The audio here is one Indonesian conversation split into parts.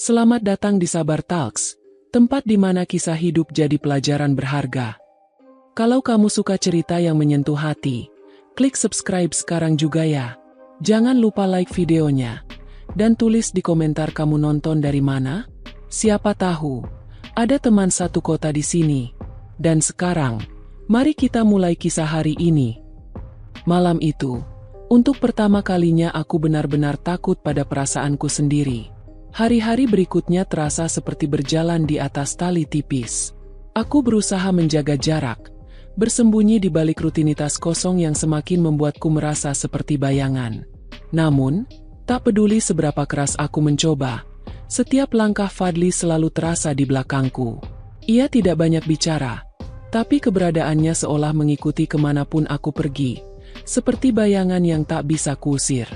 Selamat datang di Sabar Talks, tempat di mana kisah hidup jadi pelajaran berharga. Kalau kamu suka cerita yang menyentuh hati, klik subscribe sekarang juga ya. Jangan lupa like videonya, dan tulis di komentar kamu nonton dari mana. Siapa tahu, ada teman satu kota di sini. Dan sekarang, mari kita mulai kisah hari ini. Malam itu, untuk pertama kalinya aku benar-benar takut pada perasaanku sendiri. Hari-hari berikutnya terasa seperti berjalan di atas tali tipis. Aku berusaha menjaga jarak, bersembunyi di balik rutinitas kosong yang semakin membuatku merasa seperti bayangan. Namun, tak peduli seberapa keras aku mencoba, setiap langkah Fadli selalu terasa di belakangku. Ia tidak banyak bicara, tapi keberadaannya seolah mengikuti kemanapun aku pergi, seperti bayangan yang tak bisa kuusir.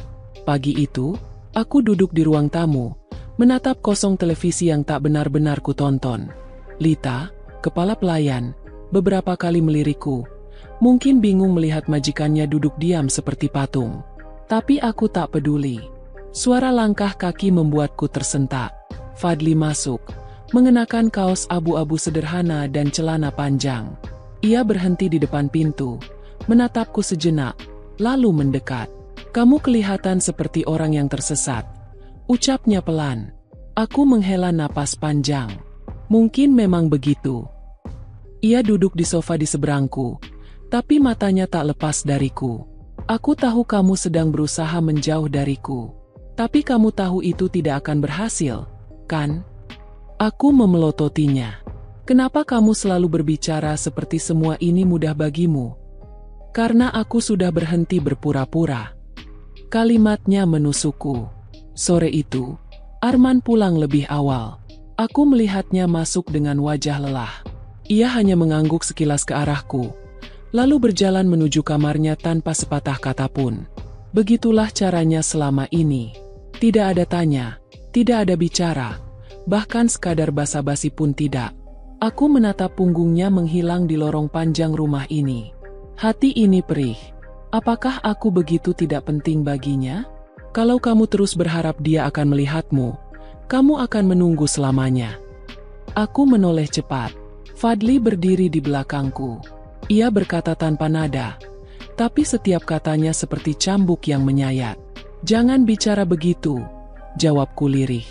Pagi itu, aku duduk di ruang tamu, menatap kosong televisi yang tak benar-benar kutonton. Lita, kepala pelayan, beberapa kali melirikku, mungkin bingung melihat majikannya duduk diam seperti patung. Tapi aku tak peduli. Suara langkah kaki membuatku tersentak. Fadli masuk, mengenakan kaos abu-abu sederhana dan celana panjang. Ia berhenti di depan pintu, menatapku sejenak, lalu mendekat. "Kamu kelihatan seperti orang yang tersesat," ucapnya pelan. Aku menghela napas panjang. Mungkin memang begitu. Ia duduk di sofa di seberangku, tapi matanya tak lepas dariku. "Aku tahu kamu sedang berusaha menjauh dariku. Tapi kamu tahu itu tidak akan berhasil, kan?" Aku memelototinya. "Kenapa kamu selalu berbicara seperti semua ini mudah bagimu?" "Karena aku sudah berhenti berpura-pura." Kalimatnya menusukku. Sore itu, Arman pulang lebih awal. Aku melihatnya masuk dengan wajah lelah. Ia hanya mengangguk sekilas ke arahku, lalu berjalan menuju kamarnya tanpa sepatah kata pun. Begitulah caranya selama ini. Tidak ada tanya, tidak ada bicara, bahkan sekadar basa-basi pun tidak. Aku menatap punggungnya menghilang di lorong panjang rumah ini. Hati ini perih. Apakah aku begitu tidak penting baginya? Kalau kamu terus berharap dia akan melihatmu, kamu akan menunggu selamanya. Aku menoleh cepat. Fadli berdiri di belakangku. Ia berkata tanpa nada, tapi setiap katanya seperti cambuk yang menyayat. "Jangan bicara begitu," jawabku lirih.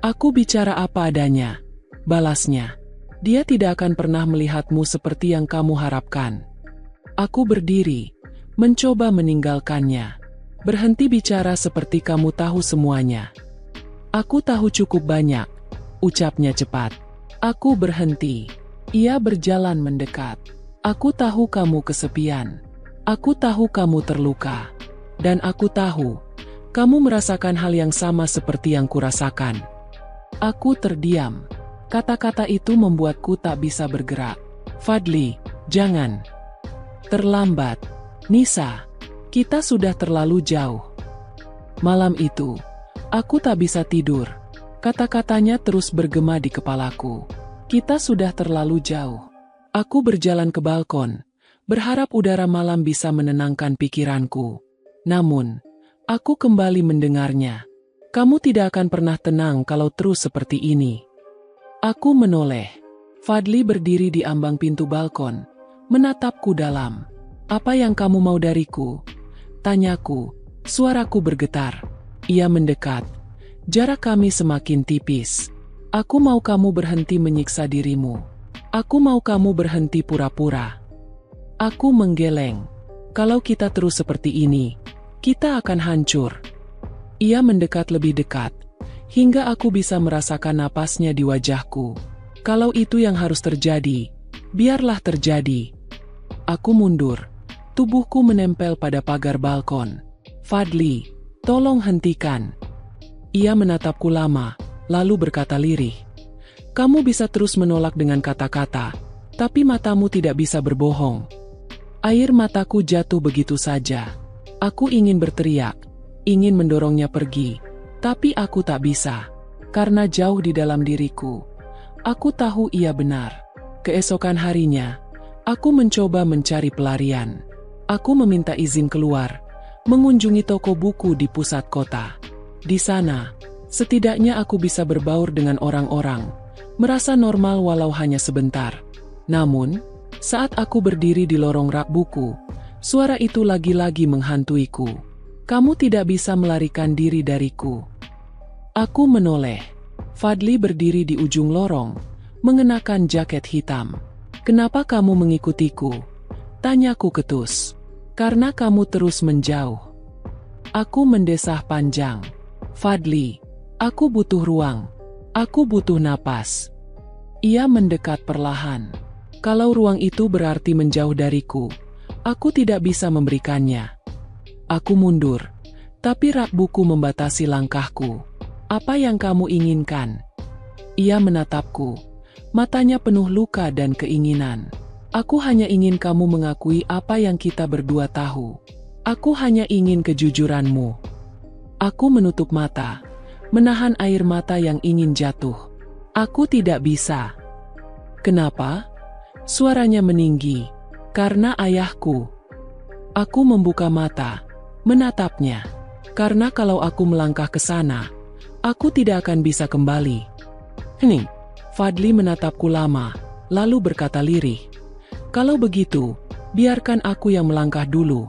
"Aku bicara apa adanya," balasnya. "Dia tidak akan pernah melihatmu seperti yang kamu harapkan." Aku berdiri, mencoba meninggalkannya. "Berhenti bicara seperti kamu tahu semuanya." "Aku tahu cukup banyak," ucapnya cepat. Aku berhenti. Ia berjalan mendekat. "Aku tahu kamu kesepian. Aku tahu kamu terluka. Dan aku tahu, kamu merasakan hal yang sama seperti yang kurasakan." Aku terdiam. Kata-kata itu membuatku tak bisa bergerak. "Fadli, jangan. Terlambat. Nisa. Kita sudah terlalu jauh." Malam itu, aku tak bisa tidur. Kata-katanya terus bergema di kepalaku. Kita sudah terlalu jauh. Aku berjalan ke balkon, berharap udara malam bisa menenangkan pikiranku. Namun, aku kembali mendengarnya. "Kamu tidak akan pernah tenang kalau terus seperti ini." Aku menoleh. Fadli berdiri di ambang pintu balkon, menatapku dalam. "Apa yang kamu mau dariku?" tanyaku. Suaraku bergetar. Ia mendekat. Jarak kami semakin tipis. "Aku mau kamu berhenti menyiksa dirimu. Aku mau kamu berhenti pura-pura." Aku menggeleng. "Kalau kita terus seperti ini, kita akan hancur." Ia mendekat lebih dekat, hingga aku bisa merasakan napasnya di wajahku. "Kalau itu yang harus terjadi, biarlah terjadi." Aku mundur. Tubuhku menempel pada pagar balkon. "Fadli, tolong hentikan." Ia menatapku lama, lalu berkata lirih, "Kamu bisa terus menolak dengan kata-kata, tapi matamu tidak bisa berbohong." Air mataku jatuh begitu saja. Aku ingin berteriak, ingin mendorongnya pergi, tapi aku tak bisa. Karena jauh di dalam diriku, aku tahu ia benar. Keesokan harinya, aku mencoba mencari pelarian. Aku meminta izin keluar, mengunjungi toko buku di pusat kota. Di sana, Setidaknya aku bisa berbaur dengan orang-orang, merasa normal walau hanya sebentar. Namun, saat aku berdiri di lorong rak buku, suara itu lagi-lagi menghantuiku. Kamu tidak bisa melarikan diri dariku. Aku menoleh. Fadli berdiri di ujung lorong, mengenakan jaket hitam. Kenapa kamu mengikutiku? Tanyaku ketus. Karena kamu terus menjauh. Aku mendesah panjang. Fadli, aku butuh ruang. Aku butuh napas. Ia mendekat perlahan. Kalau ruang itu berarti menjauh dariku, aku tidak bisa memberikannya. Aku mundur, tapi rak buku membatasi langkahku. Apa yang kamu inginkan? Ia menatapku, matanya penuh luka dan keinginan. Aku hanya ingin kamu mengakui apa yang kita berdua tahu. Aku hanya ingin kejujuranmu. Aku menutup mata, menahan air mata yang ingin jatuh. Aku tidak bisa. Kenapa? Suaranya meninggi. Karena ayahku. Aku membuka mata, menatapnya. Karena kalau aku melangkah ke sana, aku tidak akan bisa kembali. Fadli menatapku lama, lalu berkata lirih. Kalau begitu, biarkan aku yang melangkah dulu.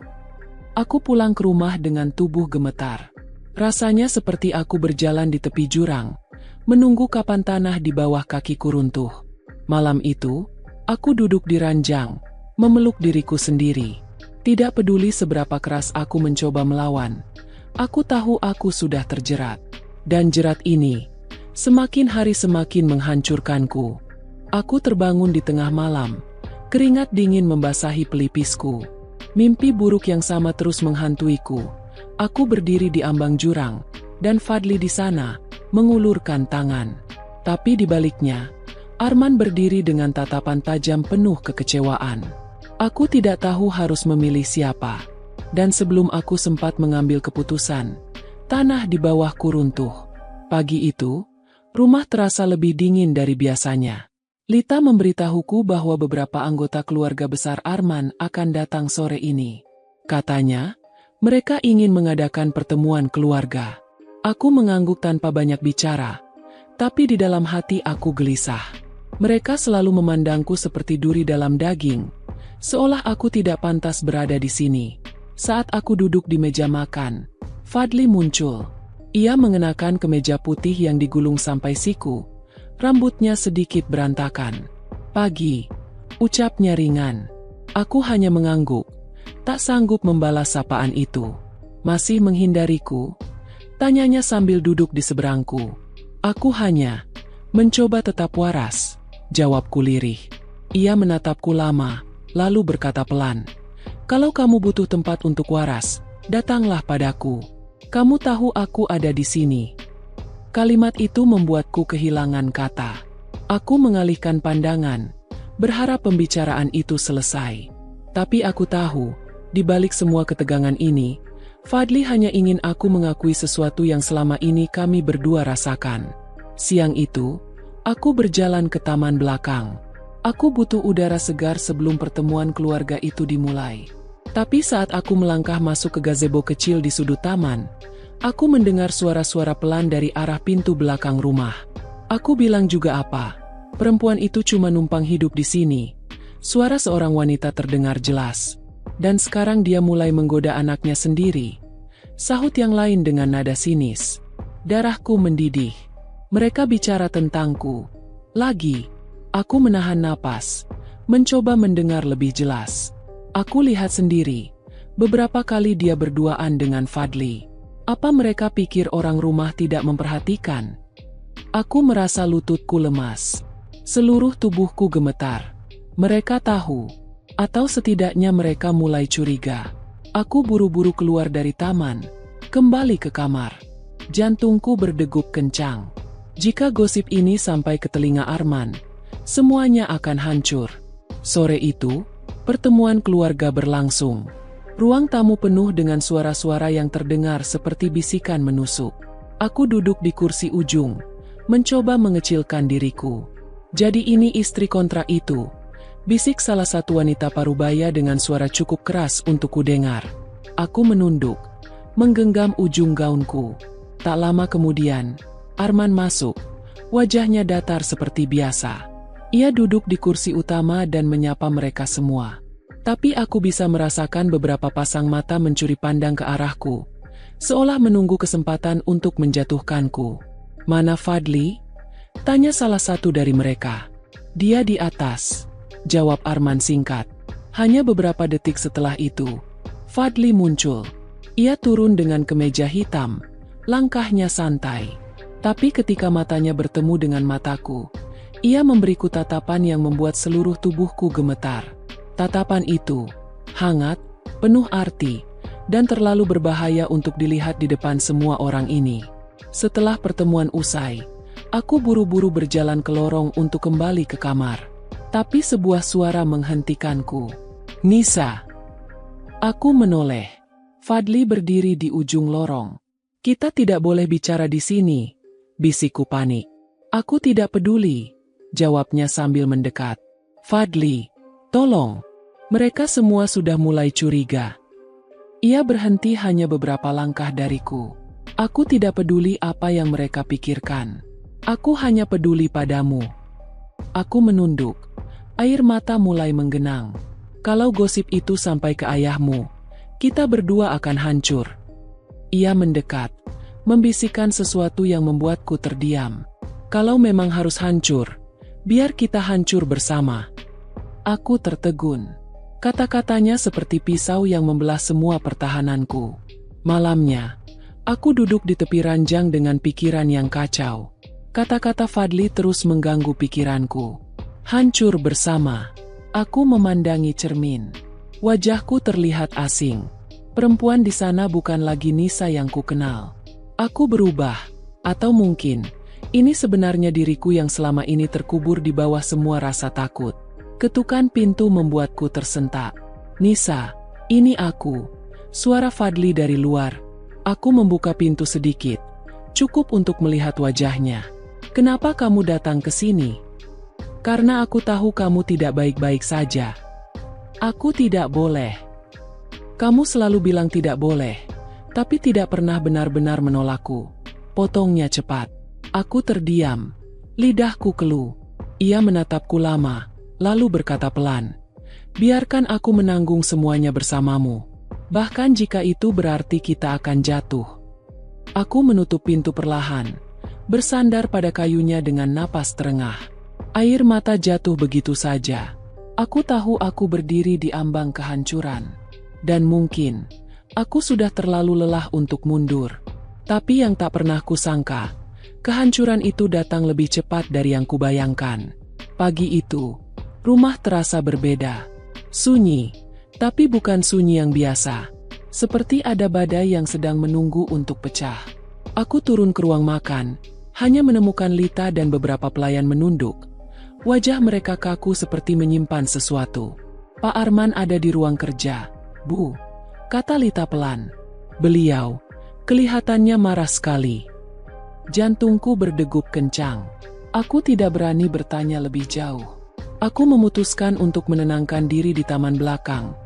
Aku pulang ke rumah dengan tubuh gemetar. Rasanya seperti aku berjalan di tepi jurang, menunggu kapan tanah di bawah kakiku runtuh. Malam itu, aku duduk di ranjang, memeluk diriku sendiri. Tidak peduli seberapa keras aku mencoba melawan, aku tahu aku sudah terjerat. Dan jerat ini, semakin hari semakin menghancurkanku. Aku terbangun di tengah malam, keringat dingin membasahi pelipisku. Mimpi buruk yang sama terus menghantuiku. Aku berdiri di ambang jurang, dan Fadli di sana, mengulurkan tangan. Tapi di baliknya, Arman berdiri dengan tatapan tajam penuh kekecewaan. Aku tidak tahu harus memilih siapa. Dan sebelum aku sempat mengambil keputusan, tanah di bawahku runtuh. Pagi itu, rumah terasa lebih dingin dari biasanya. Lita memberitahuku bahwa beberapa anggota keluarga besar Arman akan datang sore ini. Katanya, mereka ingin mengadakan pertemuan keluarga. Aku mengangguk tanpa banyak bicara, tapi di dalam hati aku gelisah. Mereka selalu memandangku seperti duri dalam daging, seolah aku tidak pantas berada di sini. Saat aku duduk di meja makan, Fadli muncul. Ia mengenakan kemeja putih yang digulung sampai siku. Rambutnya sedikit berantakan. Pagi, ucapnya ringan. Aku hanya mengangguk, tak sanggup membalas sapaan itu. Masih menghindariku? Tanyanya sambil duduk di seberangku. Aku hanya mencoba tetap waras, jawabku lirih. Ia menatapku lama, lalu berkata pelan. Kalau kamu butuh tempat untuk waras, datanglah padaku. Kamu tahu aku ada di sini. Kalimat itu membuatku kehilangan kata. Aku mengalihkan pandangan, berharap pembicaraan itu selesai. Tapi aku tahu, di balik semua ketegangan ini, Fadli hanya ingin aku mengakui sesuatu yang selama ini kami berdua rasakan. Siang itu, aku berjalan ke taman belakang. Aku butuh udara segar sebelum pertemuan keluarga itu dimulai. Tapi saat aku melangkah masuk ke gazebo kecil di sudut taman, aku mendengar suara-suara pelan dari arah pintu belakang rumah. Aku bilang juga apa? Perempuan itu cuma numpang hidup di sini. Suara seorang wanita terdengar jelas. Dan sekarang dia mulai menggoda anaknya sendiri. Sahut yang lain dengan nada sinis. Darahku mendidih. Mereka bicara tentangku. Lagi, aku menahan napas, mencoba mendengar lebih jelas. Aku lihat sendiri. Beberapa kali dia berduaan dengan Fadli. Apa mereka pikir orang rumah tidak memperhatikan? Aku merasa lututku lemas. Seluruh tubuhku gemetar. Mereka tahu. Atau setidaknya mereka mulai curiga. Aku buru-buru keluar dari taman. Kembali ke kamar. Jantungku berdegup kencang. Jika gosip ini sampai ke telinga Arman, semuanya akan hancur. Sore itu, pertemuan keluarga berlangsung. Ruang tamu penuh dengan suara-suara yang terdengar seperti bisikan menusuk. Aku duduk di kursi ujung, mencoba mengecilkan diriku. Jadi ini istri kontra itu, bisik salah satu wanita parubaya dengan suara cukup keras untuk kudengar. Aku menunduk, menggenggam ujung gaunku. Tak lama kemudian, Arman masuk. Wajahnya datar seperti biasa. Ia duduk di kursi utama dan menyapa mereka semua. Tapi aku bisa merasakan beberapa pasang mata mencuri pandang ke arahku, seolah menunggu kesempatan untuk menjatuhkanku. "Mana Fadli?" tanya salah satu dari mereka. "Dia di atas," jawab Arman singkat. Hanya beberapa detik setelah itu, Fadli muncul. Ia turun dengan kemeja hitam, langkahnya santai. Tapi ketika matanya bertemu dengan mataku, ia memberiku tatapan yang membuat seluruh tubuhku gemetar. Tatapan itu hangat, penuh arti, dan terlalu berbahaya untuk dilihat di depan semua orang ini. Setelah pertemuan usai, aku buru-buru berjalan ke lorong untuk kembali ke kamar. Tapi sebuah suara menghentikanku. "Nisa!" Aku menoleh. Fadli berdiri di ujung lorong. "Kita tidak boleh bicara di sini," bisikku panik. "Aku tidak peduli," jawabnya sambil mendekat. "Fadli, tolong." Mereka semua sudah mulai curiga. Ia berhenti hanya beberapa langkah dariku. "Aku tidak peduli apa yang mereka pikirkan. Aku hanya peduli padamu." Aku menunduk. Air mata mulai menggenang. "Kalau gosip itu sampai ke ayahmu, kita berdua akan hancur." Ia mendekat, membisikkan sesuatu yang membuatku terdiam. "Kalau memang harus hancur, biar kita hancur bersama." Aku tertegun. Kata-katanya seperti pisau yang membelah semua pertahananku. Malamnya, aku duduk di tepi ranjang dengan pikiran yang kacau. Kata-kata Fadli terus mengganggu pikiranku. Hancur bersama. Aku memandangi cermin. Wajahku terlihat asing. Perempuan di sana bukan lagi Nisa yang kukenal. Aku berubah. Atau mungkin, ini sebenarnya diriku yang selama ini terkubur di bawah semua rasa takut. Ketukan pintu membuatku tersentak. "Nisa, ini aku." Suara Fadli dari luar. Aku membuka pintu sedikit. Cukup untuk melihat wajahnya. "Kenapa kamu datang ke sini?" "Karena aku tahu kamu tidak baik-baik saja." "Aku tidak boleh." "Kamu selalu bilang tidak boleh, tapi tidak pernah benar-benar menolakku," potongnya cepat. Aku terdiam. Lidahku keluh. Ia menatapku lama, lalu berkata pelan, "Biarkan aku menanggung semuanya bersamamu. Bahkan jika itu berarti kita akan jatuh." Aku menutup pintu perlahan, bersandar pada kayunya dengan napas terengah. Air mata jatuh begitu saja. Aku tahu aku berdiri di ambang kehancuran. Dan mungkin, aku sudah terlalu lelah untuk mundur. Tapi yang tak pernah kusangka, kehancuran itu datang lebih cepat dari yang kubayangkan. Pagi itu, rumah terasa berbeda. Sunyi, tapi bukan sunyi yang biasa. Seperti ada badai yang sedang menunggu untuk pecah. Aku turun ke ruang makan, hanya menemukan Lita dan beberapa pelayan menunduk. Wajah mereka kaku seperti menyimpan sesuatu. "Pak Arman ada di ruang kerja, Bu," kata Lita pelan. Beliau, kelihatannya marah sekali. Jantungku berdegup kencang. Aku tidak berani bertanya lebih jauh. Aku memutuskan untuk menenangkan diri di taman belakang.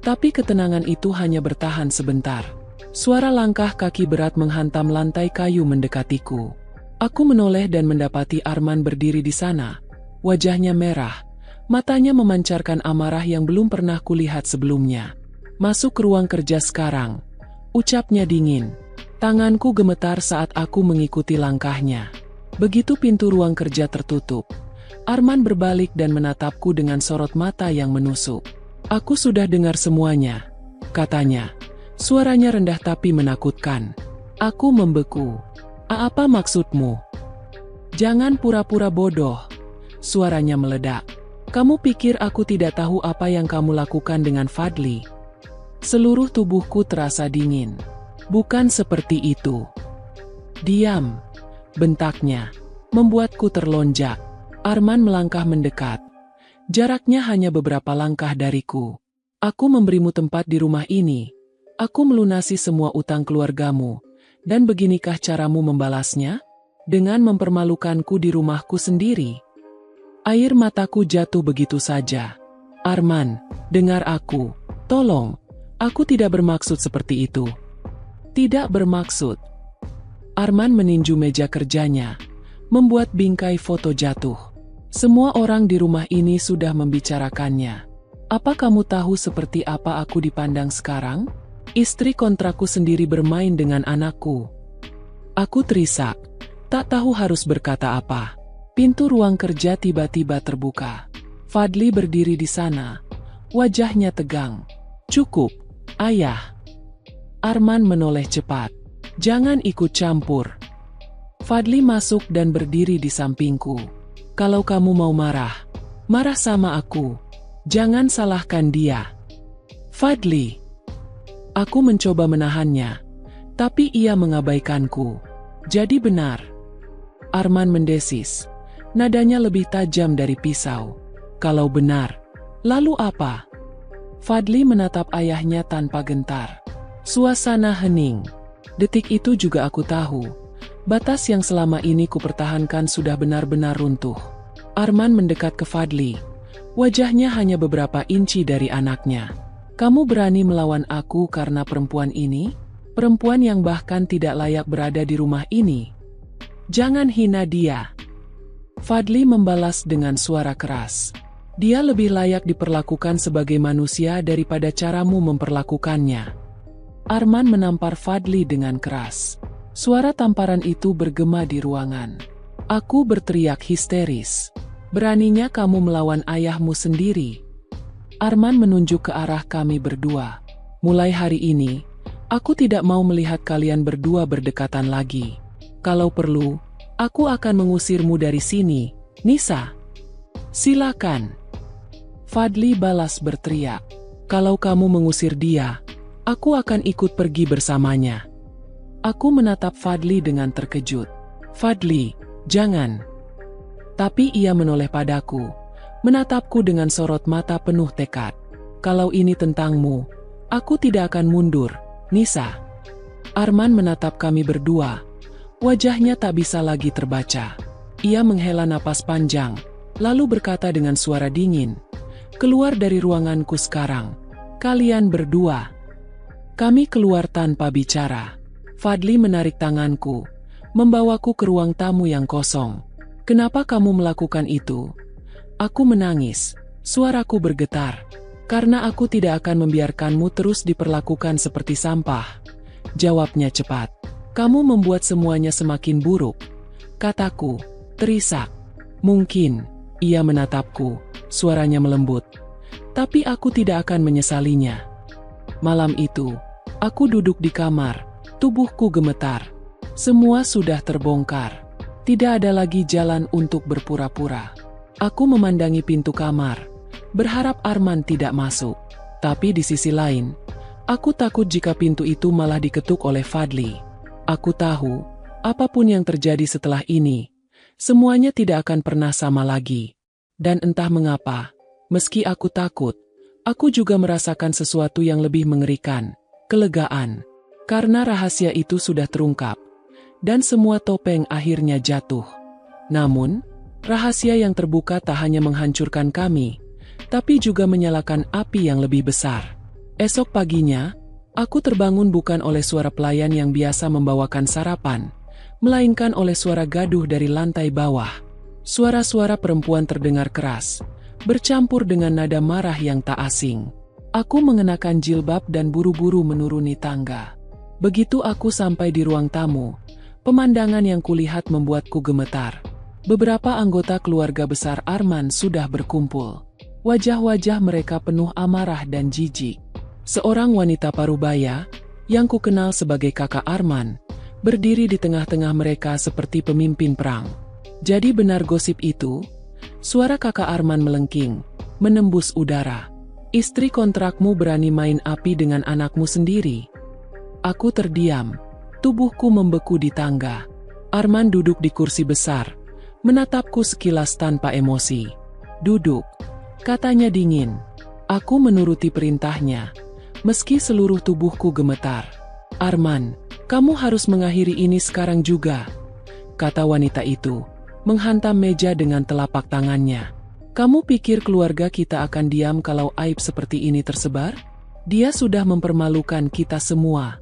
Tapi ketenangan itu hanya bertahan sebentar. Suara langkah kaki berat menghantam lantai kayu mendekatiku. Aku menoleh dan mendapati Arman berdiri di sana. Wajahnya merah, matanya memancarkan amarah yang belum pernah kulihat sebelumnya. "Masuk ke ruang kerja sekarang," ucapnya dingin. Tanganku gemetar saat aku mengikuti langkahnya. Begitu pintu ruang kerja tertutup, Arman berbalik dan menatapku dengan sorot mata yang menusuk. "Aku sudah dengar semuanya," katanya. Suaranya rendah tapi menakutkan. Aku membeku. "Apa maksudmu?" "Jangan pura-pura bodoh." Suaranya meledak. "Kamu pikir aku tidak tahu apa yang kamu lakukan dengan Fadli?" Seluruh tubuhku terasa dingin. "Bukan seperti itu." "Diam," bentaknya, membuatku terlonjak. Arman melangkah mendekat. Jaraknya hanya beberapa langkah dariku. "Aku memberimu tempat di rumah ini. Aku melunasi semua utang keluargamu. Dan beginikah caramu membalasnya? Dengan mempermalukanku di rumahku sendiri." Air mataku jatuh begitu saja. "Arman, dengar aku. Tolong. Aku tidak bermaksud seperti itu." "Tidak bermaksud." Arman meninju meja kerjanya, membuat bingkai foto jatuh. Semua orang di rumah ini sudah membicarakannya. Apa kamu tahu seperti apa aku dipandang sekarang? Istri kontrakku sendiri bermain dengan anakku. Aku terisak, tak tahu harus berkata apa. Pintu ruang kerja tiba-tiba terbuka. Fadli berdiri di sana, wajahnya tegang. Cukup, ayah. Arman menoleh cepat. Jangan ikut campur. Fadli masuk dan berdiri di sampingku. Kalau kamu mau marah, marah sama aku. Jangan salahkan dia. Fadli. Aku mencoba menahannya, tapi ia mengabaikanku. Jadi benar. Arman mendesis. Nadanya lebih tajam dari pisau. Kalau benar, lalu apa? Fadli menatap ayahnya tanpa gentar. Suasana hening. Detik itu juga aku tahu. Batas yang selama ini kupertahankan sudah benar-benar runtuh. Arman mendekat ke Fadli. Wajahnya hanya beberapa inci dari anaknya. Kamu berani melawan aku karena perempuan ini? Perempuan yang bahkan tidak layak berada di rumah ini. Jangan hina dia. Fadli membalas dengan suara keras. Dia lebih layak diperlakukan sebagai manusia daripada caramu memperlakukannya. Arman menampar Fadli dengan keras. Suara tamparan itu bergema di ruangan. Aku berteriak histeris. Beraninya kamu melawan ayahmu sendiri. Arman menunjuk ke arah kami berdua. Mulai hari ini, aku tidak mau melihat kalian berdua berdekatan lagi. Kalau perlu, aku akan mengusirmu dari sini, Nisa. Silakan. Fadli balas berteriak. Kalau kamu mengusir dia, aku akan ikut pergi bersamanya. Aku menatap Fadli dengan terkejut. Fadli, jangan. Tapi ia menoleh padaku, menatapku dengan sorot mata penuh tekad. Kalau ini tentangmu, aku tidak akan mundur, Nisa. Arman menatap kami berdua. Wajahnya tak bisa lagi terbaca. Ia menghela napas panjang, lalu berkata dengan suara dingin, keluar dari ruanganku sekarang. Kalian berdua. Kami keluar tanpa bicara. Fadli menarik tanganku, membawaku ke ruang tamu yang kosong. Kenapa kamu melakukan itu? Aku menangis, suaraku bergetar. Karena aku tidak akan membiarkanmu terus diperlakukan seperti sampah. Jawabnya cepat. Kamu membuat semuanya semakin buruk. Kataku, terisak. Mungkin, ia menatapku, suaranya melembut. Tapi aku tidak akan menyesalinya. Malam itu, aku duduk di kamar, tubuhku gemetar. Semua sudah terbongkar. Tidak ada lagi jalan untuk berpura-pura. Aku memandangi pintu kamar, berharap Arman tidak masuk. Tapi di sisi lain, aku takut jika pintu itu malah diketuk oleh Fadli. Aku tahu, apapun yang terjadi setelah ini, semuanya tidak akan pernah sama lagi. Dan entah mengapa, meski aku takut, aku juga merasakan sesuatu yang lebih mengerikan, kelegaan. Karena rahasia itu sudah terungkap, dan semua topeng akhirnya jatuh. Namun, rahasia yang terbuka tak hanya menghancurkan kami, tapi juga menyalakan api yang lebih besar. Esok paginya, aku terbangun bukan oleh suara pelayan yang biasa membawakan sarapan, melainkan oleh suara gaduh dari lantai bawah. Suara-suara perempuan terdengar keras, bercampur dengan nada marah yang tak asing. Aku mengenakan jilbab dan buru-buru menuruni tangga. Begitu aku sampai di ruang tamu, pemandangan yang kulihat membuatku gemetar. Beberapa anggota keluarga besar Arman sudah berkumpul. Wajah-wajah mereka penuh amarah dan jijik. Seorang wanita parubaya, yang kukenal sebagai kakak Arman, berdiri di tengah-tengah mereka seperti pemimpin perang. Jadi benar gosip itu? Suara kakak Arman melengking, menembus udara. Istri kontrakmu berani main api dengan anakmu sendiri. Aku terdiam, tubuhku membeku di tangga. Arman duduk di kursi besar, menatapku sekilas tanpa emosi. Duduk, katanya dingin. Aku menuruti perintahnya, meski seluruh tubuhku gemetar. Arman, kamu harus mengakhiri ini sekarang juga, kata wanita itu, menghantam meja dengan telapak tangannya. Kamu pikir keluarga kita akan diam kalau aib seperti ini tersebar? Dia sudah mempermalukan kita semua.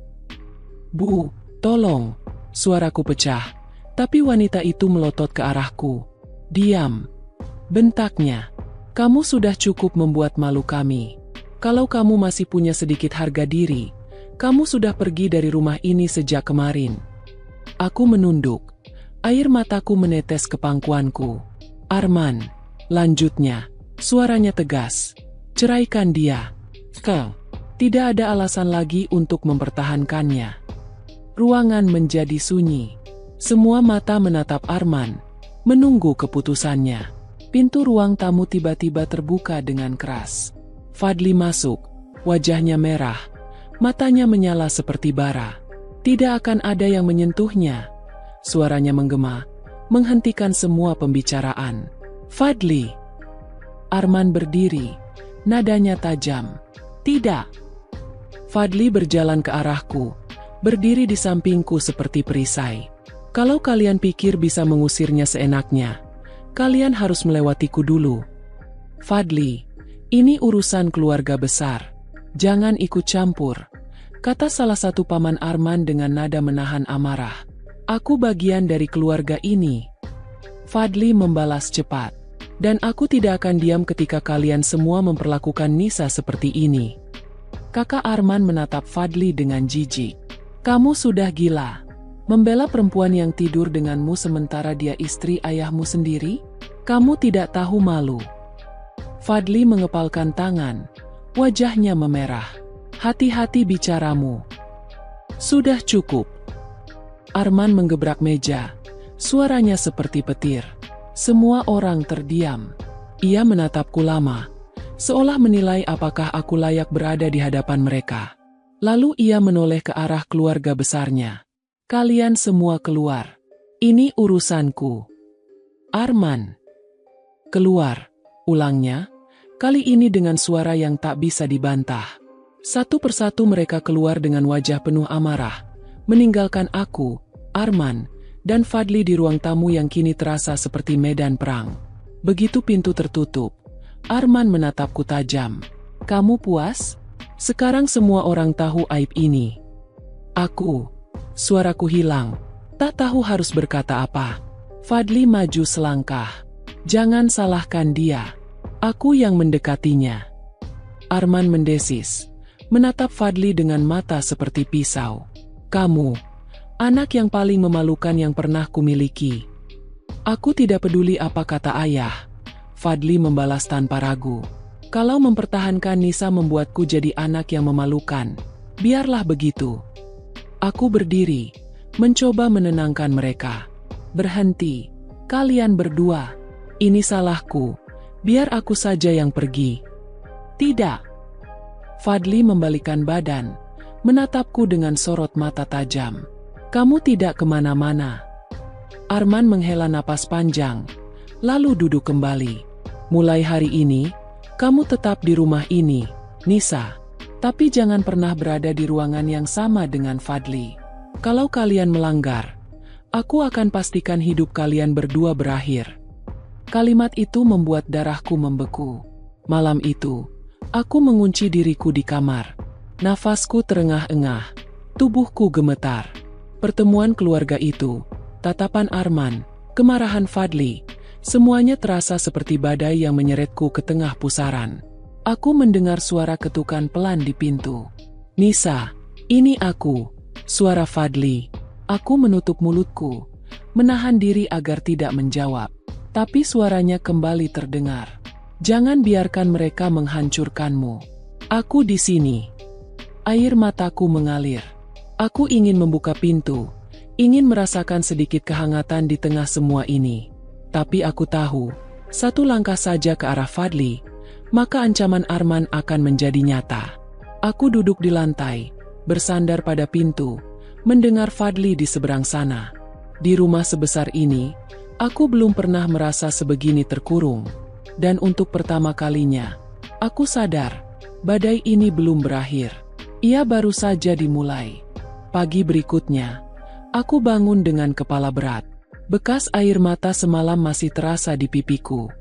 Bu, tolong, Suaraku pecah, tapi wanita itu melotot ke arahku. "Diam!" bentaknya. "Kamu sudah cukup membuat malu kami. Kalau kamu masih punya sedikit harga diri, kamu sudah pergi dari rumah ini sejak kemarin." Aku menunduk. Air mataku menetes ke pangkuanku. "Arman," lanjutnya, suaranya tegas. "Ceraikan dia." Tidak ada alasan lagi untuk mempertahankannya. Ruangan menjadi sunyi. Semua mata menatap Arman, menunggu keputusannya. Pintu ruang tamu tiba-tiba terbuka dengan keras. Fadli masuk, wajahnya merah, matanya menyala seperti bara. Tidak akan ada yang menyentuhnya. Suaranya menggema, menghentikan semua pembicaraan. "Fadli!" Arman berdiri, nadanya tajam. "Tidak!" Fadli berjalan ke arahku, berdiri di sampingku seperti perisai. "Kalau kalian pikir bisa mengusirnya seenaknya, kalian harus melewatiku dulu." "Fadli, ini urusan keluarga besar. Jangan ikut campur," kata salah satu paman Arman dengan nada menahan amarah. "Aku bagian dari keluarga ini." Fadli membalas cepat. "Dan aku tidak akan diam ketika kalian semua memperlakukan Nisa seperti ini." Kakak Arman menatap Fadli dengan jijik. "Kamu sudah gila? Membela perempuan yang tidur denganmu sementara dia istri ayahmu sendiri? Kamu tidak tahu malu." Fadli mengepalkan tangan, wajahnya memerah. "Hati-hati bicaramu." "Sudah cukup." Arman menggebrak meja, suaranya seperti petir. Semua orang terdiam. Ia menatapku lama, seolah menilai apakah aku layak berada di hadapan mereka. Lalu ia menoleh ke arah keluarga besarnya. "Kalian semua keluar. Ini urusanku." "Arman, keluar," ulangnya, kali ini dengan suara yang tak bisa dibantah. Satu persatu mereka keluar dengan wajah penuh amarah, meninggalkan aku, Arman, dan Fadli di ruang tamu yang kini terasa seperti medan perang. Begitu pintu tertutup, Arman menatapku tajam. "Kamu puas? Sekarang semua orang tahu aib ini." Aku, suaraku hilang, tak tahu harus berkata apa. Fadli maju selangkah. "Jangan salahkan dia. Aku yang mendekatinya." Arman mendesis, menatap Fadli dengan mata seperti pisau. "Kamu, anak yang paling memalukan yang pernah kumiliki." "Aku tidak peduli apa kata ayah," Fadli membalas tanpa ragu. "Kalau mempertahankan Nisa membuatku jadi anak yang memalukan, biarlah begitu." Aku berdiri, mencoba menenangkan mereka. "Berhenti, kalian berdua. Ini salahku, biar aku saja yang pergi." "Tidak." Fadli membalikkan badan, menatapku dengan sorot mata tajam. "Kamu tidak kemana-mana." Arman menghela napas panjang, lalu duduk kembali. "Mulai hari ini, kamu tetap di rumah ini, Nisa. Tapi jangan pernah berada di ruangan yang sama dengan Fadli. Kalau kalian melanggar, aku akan pastikan hidup kalian berdua berakhir." Kalimat itu membuat darahku membeku. Malam itu, aku mengunci diriku di kamar. Nafasku terengah-engah, tubuhku gemetar. Pertemuan keluarga itu, tatapan Arman, kemarahan Fadli, semuanya terasa seperti badai yang menyeretku ke tengah pusaran. Aku mendengar suara ketukan pelan di pintu. "Nisa, ini aku." Suara Fadli. Aku menutup mulutku, menahan diri agar tidak menjawab. Tapi suaranya kembali terdengar. "Jangan biarkan mereka menghancurkanmu. Aku di sini." Air mataku mengalir. Aku ingin membuka pintu, ingin merasakan sedikit kehangatan di tengah semua ini. Tapi aku tahu, satu langkah saja ke arah Fadli, maka ancaman Arman akan menjadi nyata. Aku duduk di lantai, bersandar pada pintu, mendengar Fadli di seberang sana. Di rumah sebesar ini, aku belum pernah merasa sebegini terkurung. Dan untuk pertama kalinya, aku sadar, badai ini belum berakhir. Ia baru saja dimulai. Pagi berikutnya, aku bangun dengan kepala berat. Bekas air mata semalam masih terasa di pipiku.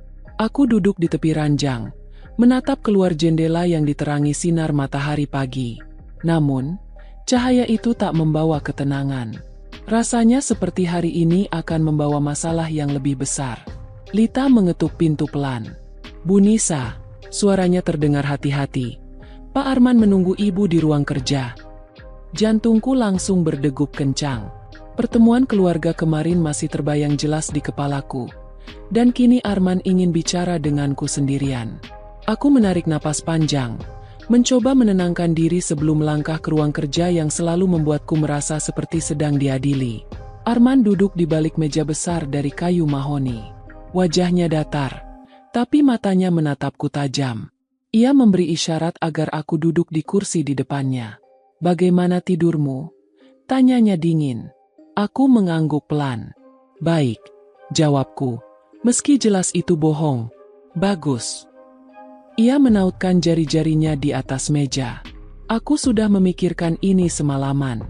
Aku duduk di tepi ranjang, menatap keluar jendela yang diterangi sinar matahari pagi. Namun, cahaya itu tak membawa ketenangan. Rasanya seperti hari ini akan membawa masalah yang lebih besar. Lita mengetuk pintu pelan. "Bu Nisa," suaranya terdengar hati-hati. "Pak Arman menunggu ibu di ruang kerja." Jantungku langsung berdegup kencang. Pertemuan keluarga kemarin masih terbayang jelas di kepalaku. Dan kini Arman ingin bicara denganku sendirian. Aku menarik napas panjang, mencoba menenangkan diri sebelum melangkah ke ruang kerja yang selalu membuatku merasa seperti sedang diadili. Arman duduk di balik meja besar dari kayu mahoni. Wajahnya datar, tapi matanya menatapku tajam. Ia memberi isyarat agar aku duduk di kursi di depannya. "Bagaimana tidurmu?" tanyanya dingin. Aku mengangguk pelan. "Baik," jawabku, meski jelas itu bohong. "Bagus." Ia menautkan jari-jarinya di atas meja. "Aku sudah memikirkan ini semalaman."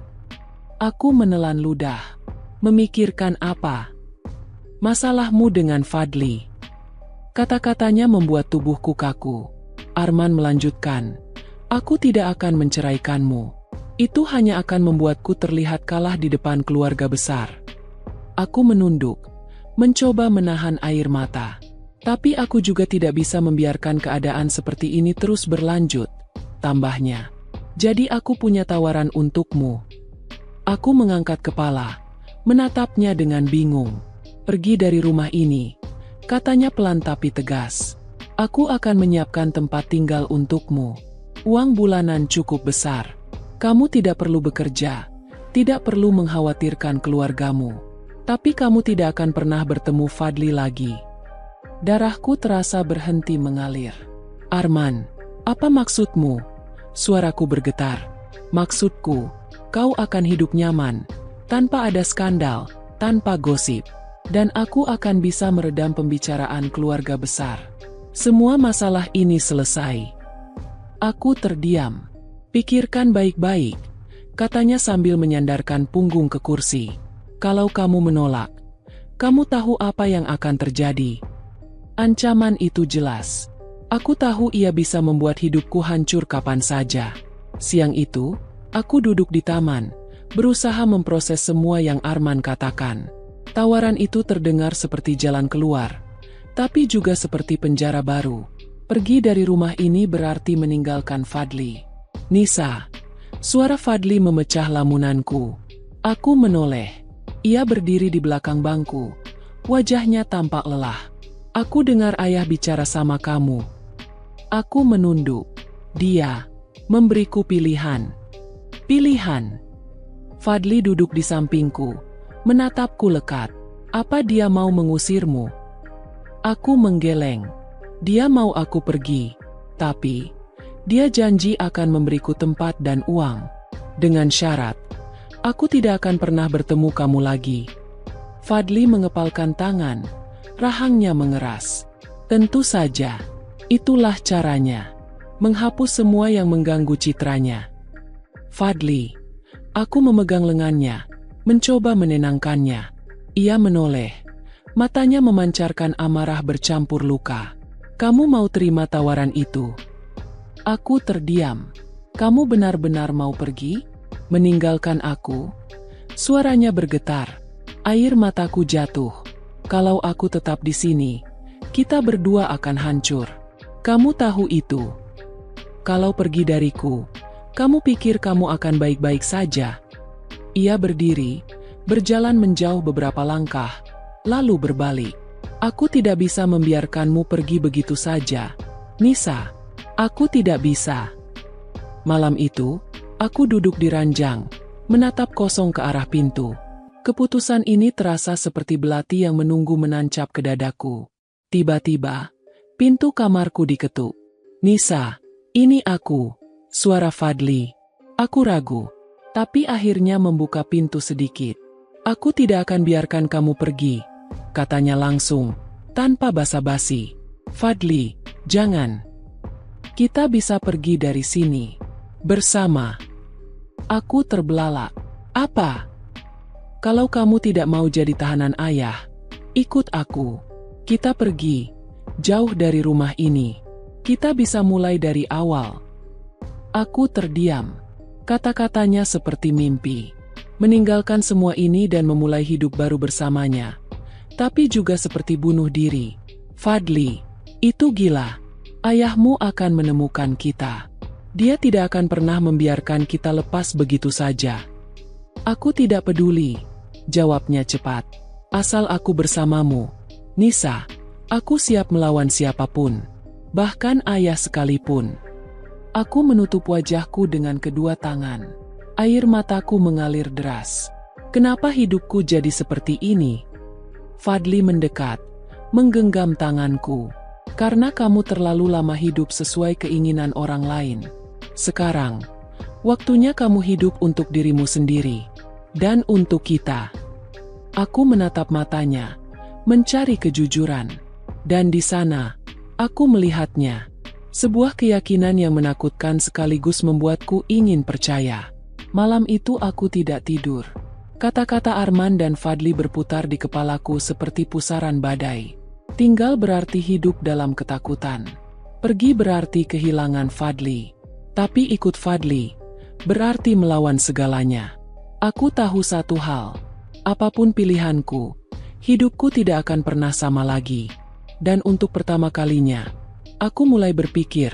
Aku menelan ludah. "Memikirkan apa?" "Masalahmu dengan Fadli." Kata-katanya membuat tubuhku kaku. Arman melanjutkan, "Aku tidak akan menceraikanmu. Itu hanya akan membuatku terlihat kalah di depan keluarga besar." Aku menunduk, mencoba menahan air mata. Tapi aku juga tidak bisa membiarkan keadaan seperti ini terus berlanjut, tambahnya. "Jadi aku punya tawaran untukmu." Aku mengangkat kepala, menatapnya dengan bingung. "Pergi dari rumah ini," katanya pelan tapi tegas. "Aku akan menyiapkan tempat tinggal untukmu. Uang bulanan cukup besar. Kamu tidak perlu bekerja, tidak perlu mengkhawatirkan keluargamu. Tapi kamu tidak akan pernah bertemu Fadli lagi." Darahku terasa berhenti mengalir. "Arman, apa maksudmu?" Suaraku bergetar. "Maksudku, kau akan hidup nyaman, tanpa ada skandal, tanpa gosip. Dan aku akan bisa meredam pembicaraan keluarga besar. Semua masalah ini selesai." Aku terdiam. "Pikirkan baik-baik," katanya sambil menyandarkan punggung ke kursi. "Kalau kamu menolak, kamu tahu apa yang akan terjadi." Ancaman itu jelas. Aku tahu ia bisa membuat hidupku hancur kapan saja. Siang itu, aku duduk di taman, berusaha memproses semua yang Arman katakan. Tawaran itu terdengar seperti jalan keluar, tapi juga seperti penjara baru. Pergi dari rumah ini berarti meninggalkan Fadli. "Nisa." Suara Fadli memecah lamunanku. Aku menoleh. Ia berdiri di belakang bangku. Wajahnya tampak lelah. "Aku dengar ayah bicara sama kamu." Aku menunduk. Dia memberiku pilihan. Pilihan. Fadli duduk di sampingku, menatapku lekat. "Apa dia mau mengusirmu?" Aku menggeleng. Dia mau aku pergi, tapi dia janji akan memberiku tempat dan uang. Dengan syarat, aku tidak akan pernah bertemu kamu lagi. Fadli mengepalkan tangan, rahangnya mengeras. Tentu saja, itulah caranya. Menghapus semua yang mengganggu citranya. "Fadli." Aku memegang lengannya, mencoba menenangkannya. Ia menoleh. Matanya memancarkan amarah bercampur luka. "Kamu mau terima tawaran itu?" Aku terdiam. "Kamu benar-benar mau pergi? Meninggalkan aku?" Suaranya bergetar. Air mataku jatuh. "Kalau aku tetap di sini, kita berdua akan hancur. Kamu tahu itu. Kalau pergi dariku, kamu pikir kamu akan baik-baik saja?" Ia berdiri, berjalan menjauh beberapa langkah, lalu berbalik. "Aku tidak bisa membiarkanmu pergi begitu saja, Nisa. Aku tidak bisa." Malam itu, aku duduk di ranjang, menatap kosong ke arah pintu. Keputusan ini terasa seperti belati yang menunggu menancap ke dadaku. Tiba-tiba, pintu kamarku diketuk. "Nisa, ini aku." Suara Fadli. Aku ragu, tapi akhirnya membuka pintu sedikit. "Aku tidak akan biarkan kamu pergi," katanya langsung, tanpa basa-basi. "Fadli, jangan. Kita bisa pergi dari sini bersama." Aku terbelalak. "Apa? Kalau kamu tidak mau jadi tahanan ayah, ikut aku. Kita pergi, jauh dari rumah ini. Kita bisa mulai dari awal." Aku terdiam. Kata-katanya seperti mimpi. meninggalkan semua ini dan memulai hidup baru bersamanya. Tapi juga seperti bunuh diri. Fadli, itu gila. Ayahmu akan menemukan kita. Dia tidak akan pernah membiarkan kita lepas begitu saja. Aku tidak peduli, jawabnya cepat. Asal aku bersamamu. Nisa, aku siap melawan siapapun. Bahkan ayah sekalipun. Aku menutup wajahku dengan kedua tangan. Air mataku mengalir deras. Kenapa hidupku jadi seperti ini? Fadli mendekat, menggenggam tanganku. Karena kamu terlalu lama hidup sesuai keinginan orang lain. Sekarang, waktunya kamu hidup untuk dirimu sendiri. Dan untuk kita. Aku menatap matanya, mencari kejujuran. Dan di sana, aku melihatnya. Sebuah keyakinan yang menakutkan sekaligus membuatku ingin percaya. Malam itu aku tidak tidur. Kata-kata Arman dan Fadli berputar di kepalaku seperti pusaran badai. Tinggal berarti hidup dalam ketakutan. Pergi berarti kehilangan Fadli. Tapi ikut Fadli berarti melawan segalanya. Aku tahu satu hal. Apapun pilihanku, hidupku tidak akan pernah sama lagi. Dan untuk pertama kalinya, aku mulai berpikir,